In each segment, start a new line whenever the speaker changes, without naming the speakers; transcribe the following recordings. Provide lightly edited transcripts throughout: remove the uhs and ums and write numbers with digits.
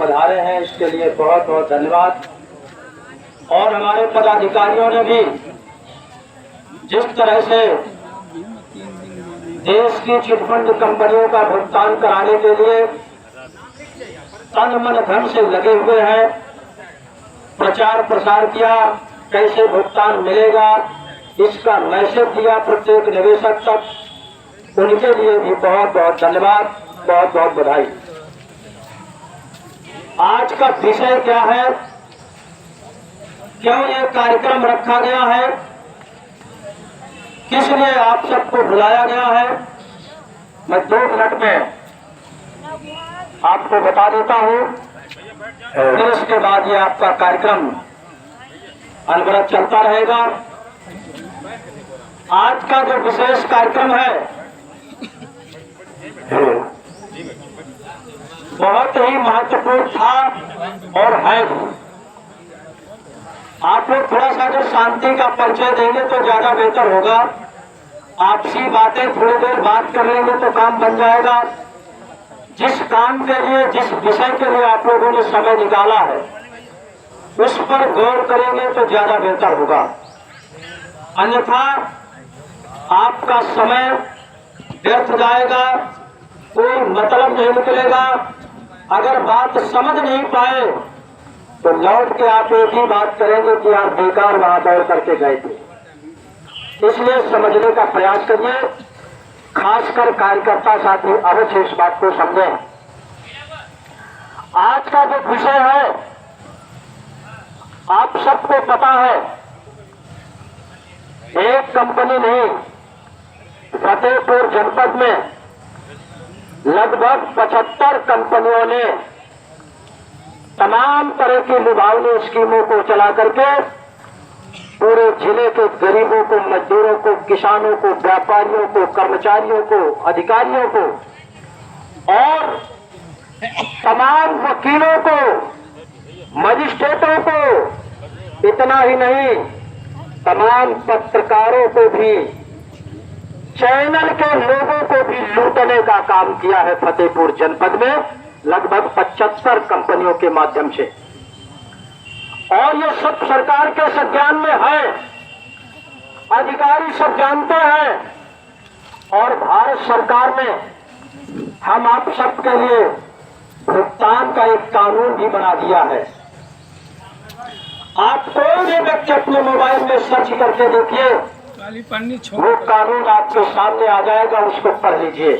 पधारे हैं, इसके लिए बहुत बहुत धन्यवाद। और हमारे पदाधिकारियों ने भी जिस तरह से देश की चिटफंड कंपनियों का भुगतान कराने के लिए तन मन धन से लगे हुए हैं, प्रचार प्रसार किया, कैसे भुगतान मिलेगा इसका मैसेज दिया प्रत्येक निवेशक तक, उनके लिए भी बहुत बहुत धन्यवाद, बहुत बहुत बधाई। आज का विषय क्या है, क्यों ये कार्यक्रम रखा गया है, किस लिए आप सबको बुलाया गया है, मैं 2 मिनट में आपको बता देता हूं, फिर उसके बाद ये आपका कार्यक्रम अनवरत चलता रहेगा। आज का जो विशेष कार्यक्रम है बहुत ही महत्वपूर्ण था और है। आप लोग थोड़ा सा अगर शांति का परिचय देंगे तो ज्यादा बेहतर होगा। आपसी बातें थोड़ी देर बात कर लेंगे तो काम बन जाएगा। जिस काम के लिए, जिस विषय के लिए आप लोगों ने समय निकाला है उस पर गौर करेंगे तो ज्यादा बेहतर होगा, अन्यथा आपका समय व्यर्थ जाएगा, कोई मतलब नहीं निकलेगा। अगर बात समझ नहीं पाए तो लौट के आप एक ही बात करेंगे कि आप बेकार वहां दौड़ करके गए थे। इसलिए समझने का प्रयास करिए, खासकर कार्यकर्ता साथी अवश्य इस बात को समझें। आज का जो विषय है आप सबको पता है, एक कंपनी नहीं, फतेहपुर जनपद में लगभग 75 कंपनियों ने तमाम तरह की लुभावनी स्कीमों को चला करके पूरे जिले के गरीबों को, मजदूरों को, किसानों को, व्यापारियों को, कर्मचारियों को, अधिकारियों को और तमाम वकीलों को, मजिस्ट्रेटों को, इतना ही नहीं तमाम पत्रकारों को भी, चैनल के लोगों को भी लूटने का काम किया है फतेहपुर जनपद में लगभग 75 कंपनियों के माध्यम से। और ये सब सरकार के संज्ञान में है, अधिकारी सब जानते हैं। और भारत सरकार ने हम आप सबके लिए भुगतान का एक कानून भी बना दिया है। आप कोई भी व्यक्ति अपने मोबाइल में सर्च करके देखिए, वो कानून आपके सामने आ जाएगा, उसको पढ़ लीजिए।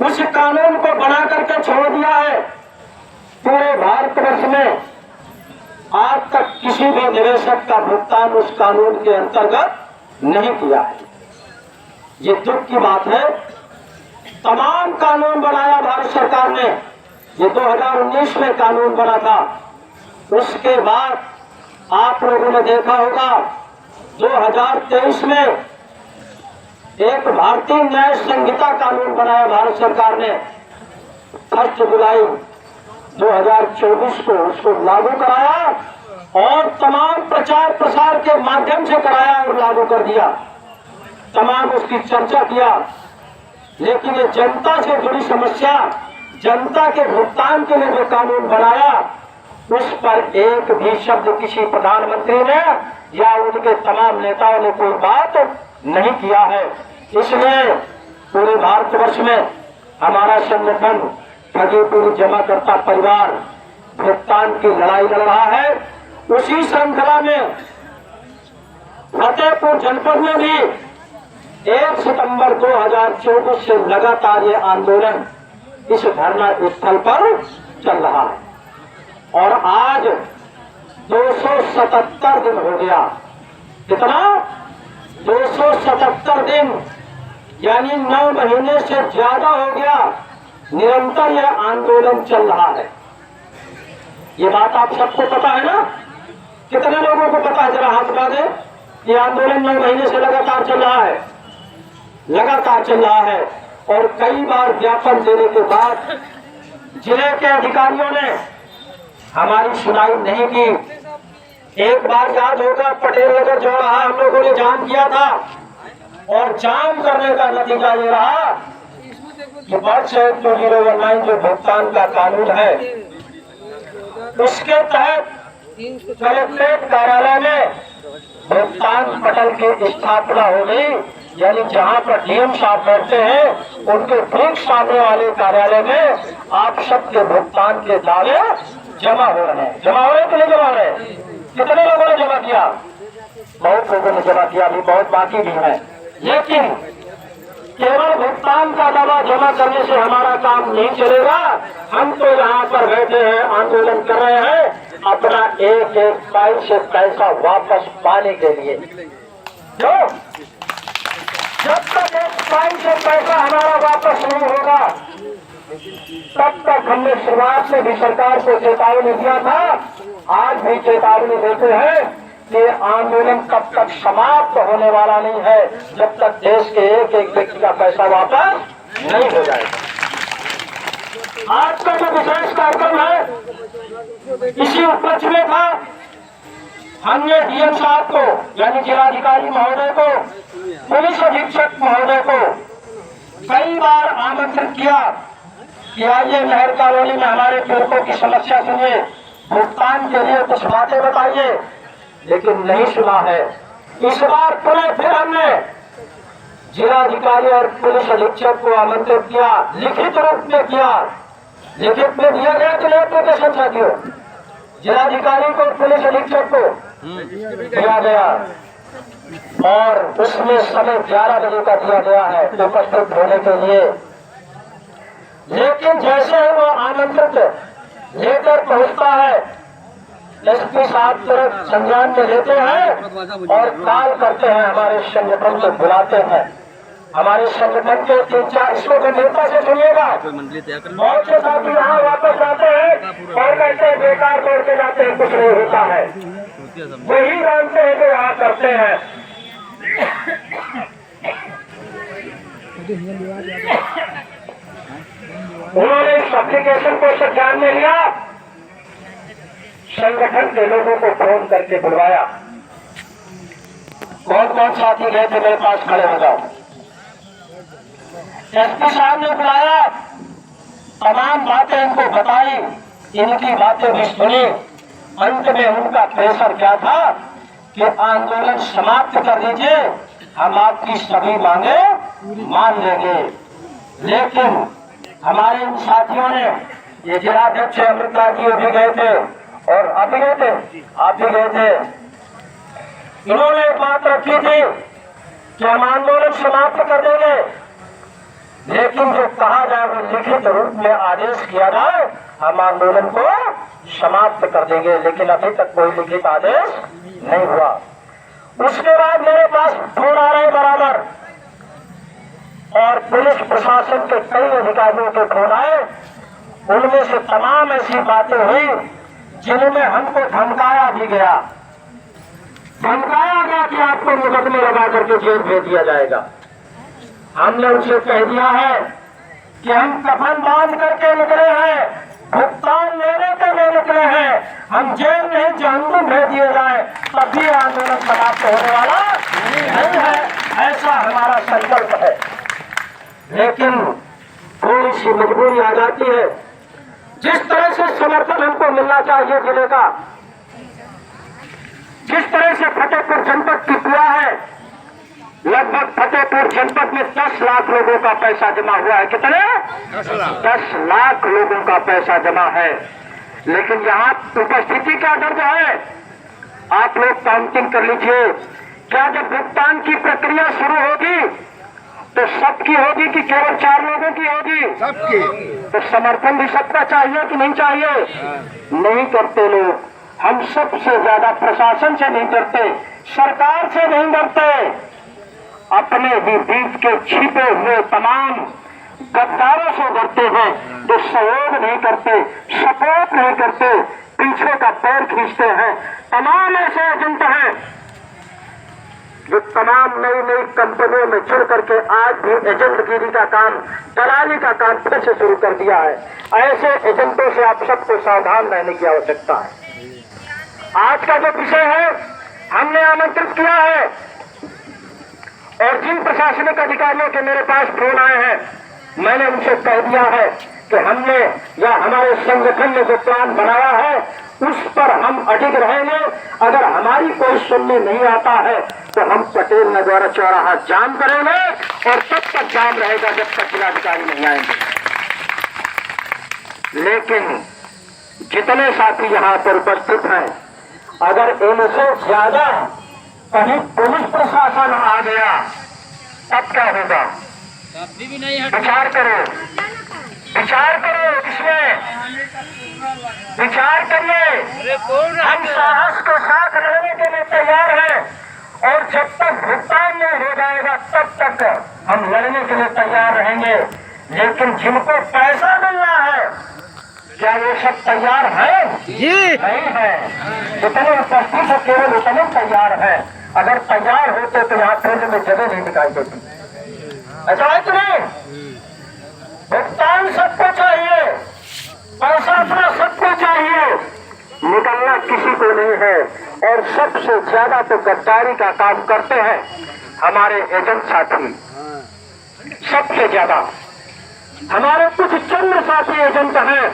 उस कानून को बना करके छोड़ दिया है पूरे भारतवर्ष में। आज तक किसी भी निवेशक का भुगतान उस कानून के अंतर्गत नहीं किया है। ये दुख की बात है। तमाम कानून बनाया भारत सरकार ने, ये 2019 में कानून बना था। उसके बाद आप लोगों ने देखा होगा 2023 में एक भारतीय न्याय संहिता कानून बनाया भारत सरकार ने। 1 जुलाई 2024 को उसको लागू कराया और तमाम प्रचार प्रसार के माध्यम से कराया और लागू कर दिया। तमाम उसकी चर्चा किया, लेकिन ये जनता से जुड़ी समस्या, जनता के भुगतान के लिए जो कानून बनाया उस पर एक भी शब्द किसी प्रधानमंत्री ने या उनके तमाम नेताओं ने कोई बात नहीं किया है। इसलिए पूरे भारतवर्ष में हमारा संगठन फतेहपुर जमाकर्ता परिवार भुगतान की लड़ाई लड़ रहा है। उसी श्रृंखला में फतेहपुर जनपद में भी 1 सितंबर 2024 से लगातार ये आंदोलन इस धरना स्थल पर चल रहा है और आज 277 दिन हो गया। कितना? 277 दिन, यानी 9 महीने से ज्यादा हो गया निरंतर यह आंदोलन चल रहा है। ये बात आप सबको पता है ना? कितने लोगों को पता है? जरा हाथ उठा दे। ये आंदोलन 9 महीने से लगातार चल रहा है, लगातार चल रहा है। और कई बार ज्ञापन देने के बाद जिले के अधिकारियों ने हमारी सुनाई नहीं की। एक बार याद होगा पटेल नगर जो रहा, हम लोगों ने जाम किया था और जाम करने का नतीजा ये रहा कि 1 2019 जो भुगतान का कानून है उसके तहत कलेक्ट्रेट कार्यालय में भुगतान पटल की स्थापना होगी, यानी जहां पर डीएम साहब बैठते हैं उनके ठीक सामने वाले कार्यालय में आप सबके भुगतान के दावे जमा हो रहे हैं। जमा हो रहे कि नहीं जमा हो रहे? कितने लोगों ने जमा किया? बहुत लोगों ने जमा किया, अभी बहुत बाकी भी है। लेकिन केवल भुगतान का दावा जमा करने से हमारा काम नहीं चलेगा। हम तो यहाँ पर बैठे हैं, आंदोलन कर रहे हैं अपना एक एक पैसे पैसा वापस पाने के लिए। जो जब तक एक पैसे पैसा हमारा वापस नहीं होगा तब तक हमने शुरुआत में भी सरकार को चेतावनी दिया था, आज भी चेतावनी देते हैं कि आंदोलन तब तक समाप्त होने वाला नहीं है जब तक देश के एक एक व्यक्ति का पैसा वापस नहीं हो जाएगा। आज का जो विशेष कार्यक्रम है इसी उपलक्ष्य में था। हमने डीएम साहब को यानी जिलाधिकारी महोदय को, पुलिस अधीक्षक महोदय को कई बार आमंत्रित किया कि आइए नहर कॉलोनी में हमारे पीड़ितों की समस्या सुनिए, भुगतान के लिए कुछ बातें बताइए, लेकिन नहीं सुना है। इस बार पुनः फिर हमने जिलाधिकारी और पुलिस अधीक्षक को आमंत्रित किया, लिखित रूप में किया। लिखित में दिया गया कि एप्लीकेशन साथियों जिलाधिकारी को पुलिस अधीक्षक को दिया गया और उसमें समय 11 बजे का दिया गया है उपस्थित होने के लिए। लेकिन जैसे ही वो आमंत्रित लेकर पहुंचता है एसपी साहब तुरंत संज्ञान में लेते हैं और कॉल करते हैं, हमारे संगठन को बुलाते हैं। हमारे संगठन के 3-4 इसको गंभीरता से सुनिएगा। बहुत से साथी यहाँ वापस आते हैं और कहते हैं बेकार दौड़ के जाते हैं, कुछ नहीं होता है। वही जानते हैं जो यहाँ करते हैं। उन्होंने इस एप्लीकेशन को संज्ञान में लिया, संगठन के लोगों को फोन करके बुलवाया। कौन कौन साथी गए थे मेरे पास, खड़े हो जाओ। एसपी साहब ने बुलाया, तमाम बातें इनको बताई, इनकी बातें भी सुनी। अंत में उनका प्रेशर क्या था कि आंदोलन समाप्त कर दीजिए, हम आपकी सभी मांगे मान लेंगे। लेकिन हमारे इन साथियों ने, ये जिलाध्यक्ष अमृता जी भी गए थे और आप भी गए थे, आप भी गए थे, इन्होंने एक बात रखी थी कि हम आंदोलन समाप्त कर देंगे, लेकिन जो कहा जाए वो लिखित रूप में आदेश किया जाए, हम आंदोलन को समाप्त कर देंगे। लेकिन अभी तक कोई लिखित आदेश नहीं हुआ। उसके बाद मेरे पास फोन आ रहे बराबर और पुलिस प्रशासन के कई अधिकारियों के फोन आए। उनमें से तमाम ऐसी बातें हुई जिनमें हमको धमकाया भी गया। धमकाया गया कि आपको मुकदमे लगा करके जेल भेज दिया जाएगा। हमने उसे कह दिया है कि हम कफन बांध करके निकले हैं, भुगतान लेने के लिए निकले हैं, हम जेल नहीं जहन्नुम भेज दिए जाए तब भी आंदोलन समाप्त होने वाला नहीं है, ऐसा हमारा संकल्प है। लेकिन थोड़ी सी मजबूरी आ जाती है। जिस तरह से समर्थन हमको मिलना चाहिए जिले का, जिस तरह से फतेहपुर जनपद की किया है, लगभग फतेहपुर जनपद में 10 लाख लोगों का पैसा जमा हुआ है। कितने? 10 लाख लोगों का पैसा जमा है। लेकिन यहाँ उपस्थिति का दर्ज है, आप लोग काउंटिंग कर लीजिए। क्या जब भुगतान की प्रक्रिया शुरू होगी तो सबकी होगी कि केवल 4 लोगों की होगी? सबकी। तो समर्थन भी सबका चाहिए कि नहीं चाहिए? नहीं करते लोग। हम सबसे ज्यादा प्रशासन से नहीं डरते, सरकार से नहीं डरते, अपने भी बीच के छिपे हुए तमाम गद्दारों से डरते हैं जो सहयोग नहीं करते, सपोर्ट नहीं करते, पीछे का पैर खींचते हैं। तमाम ऐसे एजेंट हैं जो तमाम नई नई कंपनियों में जुड़ करके आज भी एजेंटगिरी का काम, दलाली का काम फिर से शुरू कर दिया है। ऐसे एजेंटों से आप सबको सावधान रहने की आवश्यकता है। आज का जो विषय है हमने आमंत्रित किया है और जिन प्रशासनिक अधिकारियों के मेरे पास फोन आए हैं मैंने उनसे कह दिया है कि हमने या हमारे संगठन ने जो प्लान बनाया है उस पर हम अडिग रहेंगे। अगर हमारी कोई सुनने नहीं आता है तो हम पटेल नगौर चौराहा जाम करेंगे और तब तक जाम रहेगा जब तक जिलाधिकारी नहीं आएंगे। लेकिन जितने साथी यहाँ पर उपस्थित हैं, अगर इनसे ज्यादा कहीं पुलिस प्रशासन आ गया तब क्या होगा? विचार करो, विचार करो, इसमें विचार करिए। हम साहस के साथ रहने के लिए तैयार हैं और जब तक भुगतान नहीं हो जाएगा तब तक हम लड़ने के लिए तैयार रहेंगे। लेकिन जिनको पैसा मिलना है, क्या वो सब तैयार है? नहीं है। जितने उपस्थित है केवल उतने तैयार है। अगर तैयार होते तो यहाँ फील्ड में जगह नहीं दिखाई देती। ऐसा है कि नहीं? भुगतान सबको चाहिए, पैसा अपना सबको चाहिए, निकलना किसी को नहीं है। और सबसे ज्यादा तो गद्दारी का काम करते हैं हमारे एजेंट साथी। सबसे ज्यादा हमारे कुछ चंद साथी एजेंट हैं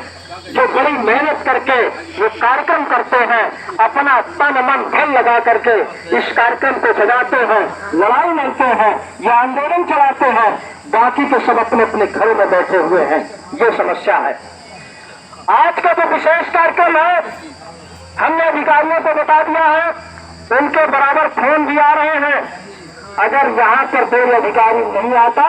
जो बड़ी मेहनत करके ये कार्यक्रम करते हैं, अपना तन मन धन लगा करके इस कार्यक्रम को सजाते हैं, लड़ाई लड़ते हैं या आंदोलन चलाते हैं। बाकी के सब अपने अपने घरों में बैठे हुए हैं। ये समस्या है। आज का जो विशेष कार्यक्रम है, हमने अधिकारियों को बता दिया है, उनके बराबर फोन भी आ रहे हैं। अगर यहाँ पर कोई अधिकारी नहीं आता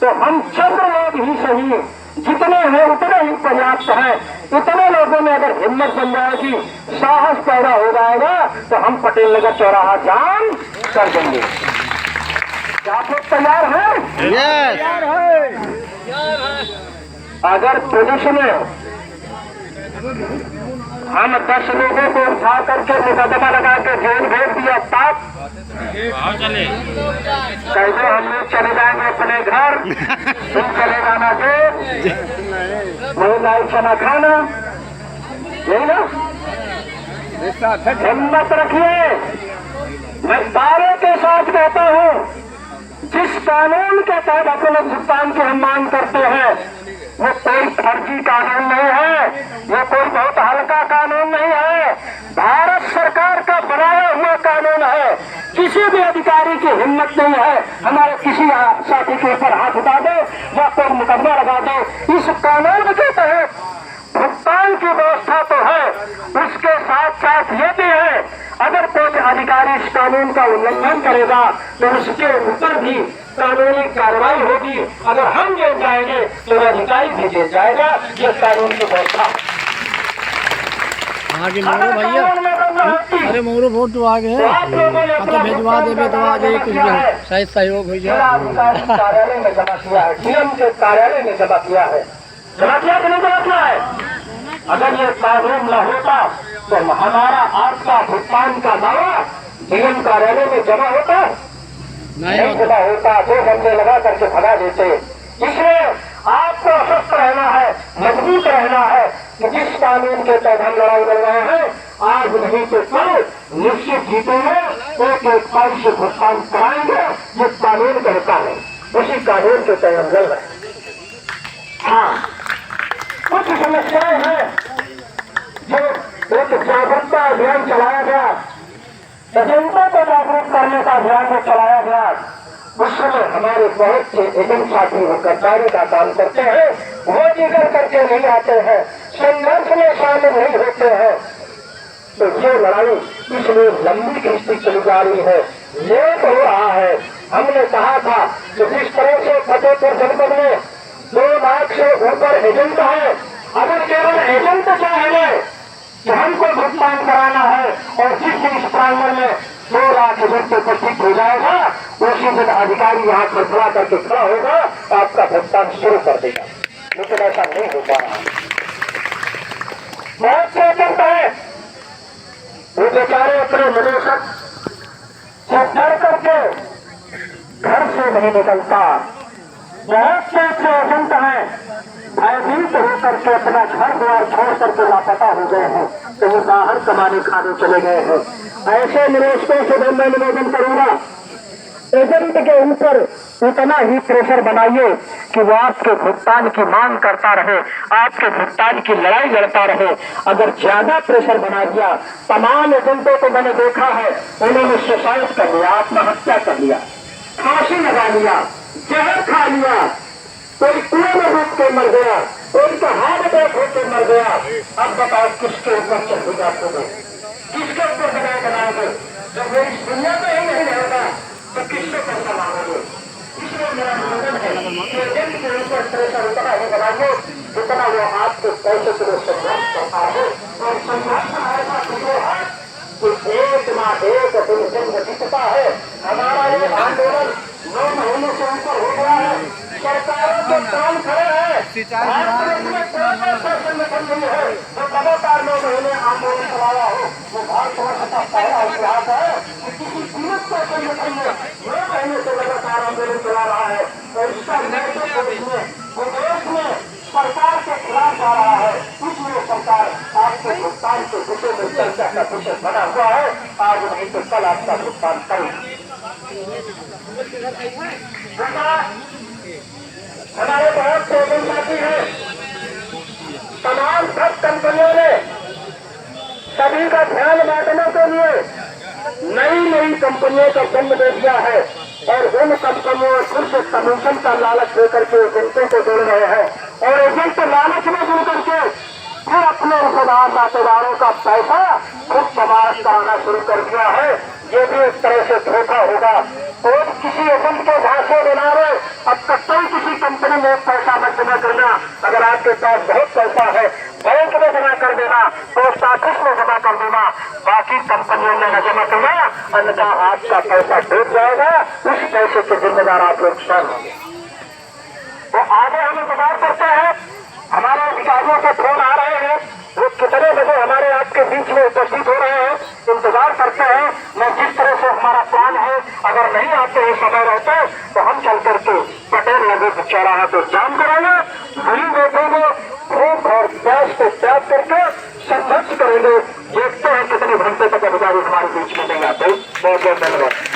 तो हम चंद लोग ही सही, जितने हैं उतने ही पर्याप्त हैं। इतने लोगों में अगर हिम्मत बन जाएगी, साहस पैदा हो जाएगा तो हम पटेल नगर चौराहा जाम कर देंगे। क्या आप लोग तैयार हैं? तैयार है। अगर पुलिस ने हम 10 लोगों को उठा करके मुकदमा लगा के जेल भेज दिया तब कैसे हम लोग चले जाएंगे अपने घर? तुम चले जाना जेल, वही लाई चना खाना, यही ना? हिम्मत रखिए। मैं दावे के साथ कहता हूँ, जिस कानून के तहत अपने भुगतान की हम मांग करते हैं वो कोई फर्जी कानून नहीं है, ये कोई बहुत हल्का कानून नहीं है, भारत सरकार का बनाया हुआ कानून है। किसी भी अधिकारी की हिम्मत नहीं है हमारे किसी साथी के ऊपर हाथ उठा दे या कोई मुकदमा लगा दे। इस कानून के तहत भुगतान की व्यवस्था तो है, उसके साथ साथ ये भी है अगर कोई अधिकारी इस कानून का उल्लंघन करेगा तो उसके ऊपर भी कानूनी कार्रवाई होगी। अगर हम जेल जाएंगे तो अधिकारी भी जेल जाएगा। ये कानून की व्यवस्था।
आगे मोरो भैया, अरे मोरो वोट तो आगे है, तो भिजवा देवे तो आज कुछ शायद सहयोग हो जाए।
कार्यालय में जमा किया है, डीएम के कार्यालय में जमा किया है। जमा किया कि नहीं जमा किया है? अगर ये कानून न होता तो हमारा आपका भुगतान का दावा डीएम कार्यालय में जमा होता नहीं जमा होता, 2 घंटे लगा करके भगा देते। इसलिए आपको स्वस्थ रहना है, मजबूत रहना है कि जिस कानून के तहत हम लड़ाई लड़ रहे हैं, आज नहीं तो कल निश्चित जीतेंगे, एक पक्ष से भुगतान कराएंगे। ये कानून कहता है, उसी कानून के तहत हम लड़ रहे हैं। हाँ, कुछ समस्याएं हैं जो एक जागरूकता अभियान चलाया गया, एजेंटों को जागरूक करने का अभियान जो चलाया गया, उसमें हमारे बहुत से एजेंट साथी गद्दारी का काम करते हैं, वो जिक्र करके नहीं आते हैं, संघर्ष में शामिल नहीं होते हैं। तो ये लड़ाई इसलिए लंबी खिंचती चली जा रही है, लेट हो रहा है। हमने कहा था कि जिस तरह से फतेहपुर जनपद में 2 लाख से ऊपर एजेंट है, अगर केवल एजेंट चाहेंगे कि हमको भुगतान कराना है और जिस दिन इस प्रांगण में 2 लाख एजेंट उपस्थित हो जाएगा उसी दिन अधिकारी यहाँ पर खड़ा करके खड़ा होगा, आपका भुगतान शुरू कर देगा। लेकिन ऐसा नहीं हो पा रहा। बहुत से एजेंट है, वो बेचारे अपने निवेशक से डर करके घर से नहीं निकलता। बहुत से ऐसे एजेंट हैं भयभीत होकर के अपना घर द्वार छोड़ करके लापता हो गए हैं, तो वो बाहर कमाने खाने चले गए हैं। ऐसे निवेशकों से मैं निवेदन करूंगा, एजेंट के ऊपर उतना ही प्रेशर बनाइए कि वो आपके भुगतान की मांग करता रहे, आपके भुगतान की लड़ाई लड़ता रहे। अगर ज्यादा प्रेशर बना दिया, तमाम एजेंटों को मैंने देखा है, उन्होंने सुसाइड कर लिया, आत्महत्या कर लिया, फांसी लगा लिया, जहर खा लिया, कोई कुएं में डूब के मर गया, कोई का हार्ट अटैक होकर मर गया। अब बताओ किसके ऊपर चढ़ जाते, किसके ऊपर बनाए बनाओगे? जब वो इस दुनिया में ही नहीं रहेगा तो किससे पैसा मांगोगे? इसलिए मेरा निवेदन है कि एजेंट के ऊपर प्रेशर उतना ही बनाइए जितना वो आपके पैसे के लिए संघर्ष करता है। और संघर्ष ऐसा विषय है कि एक ना एक दिन जन्म जीतता है। हमारा ये आंदोलन 9 महीने से ऊपर हो गया है, सरकारों के काम खड़े हैं, संगठन नहीं है जो लगातार 9 महीने आंदोलन चलाया हो। वो भारतवर्ष का पहला इतिहास है कि किसी कीमत को संगठन में 9 महीने से लगातार आंदोलन चला रहा है। और इसका विदेश में सरकार के खिलाफ जा रहा है। इसलिए सरकार आपके भुगतान के विषय में चर्चा का विषय बना हुआ है। आज नहीं तो कल आपका भुगतान करें। हमारे बहुत से एजेंट साथी हैं, तमाम सब कंपनियों ने सभी का ध्यान बांटने के लिए नई कंपनियों का जन्म दे दिया है। और उन कंपनियों फिर से कमीशन का लालच देकर के एजेंटों को जोड़ रहे हैं। और एजेंट लालच में जुड़ करके फिर अपने रिश्तेदार नातेदारों का पैसा खुद समाज कराना शुरू कर दिया है। ये भी एक तरह से धोखा होगा। कोई किसी एजेंट के झांसे बना रहे, अब कतई किसी कंपनी में पैसा मत जमा करना। अगर आपके पास बहुत पैसा है, बैंक में जमा कर देना, पोस्ट ऑफिस में जमा कर देना, बाकी कंपनियों में न जमा करना, अन्यथा आपका पैसा डूब जाएगा। उस पैसे के जिम्मेदार आप लोग स्वयं होंगे। तो आगे हम इंतजार करते हैं, हमारे अधिकारियों के फोन आ रहे हैं, वो कितने बजे हमारे आपके बीच में उपस्थित हो रहे हैं, इंतजार करते हैं। मैं जिस तरह से हमारा प्लान है, अगर नहीं आते हुए समय रहते तो हम चल करके पटेल नगर चौराहा को जाम कराएंगे, वहीं बैठेंगे, भूख और प्यास को त्याग करके संघर्ष करेंगे। देखते हैं कितने घंटे तक अधिकारी हमारे बीच में देंगे। बहुत बहुत धन्यवाद।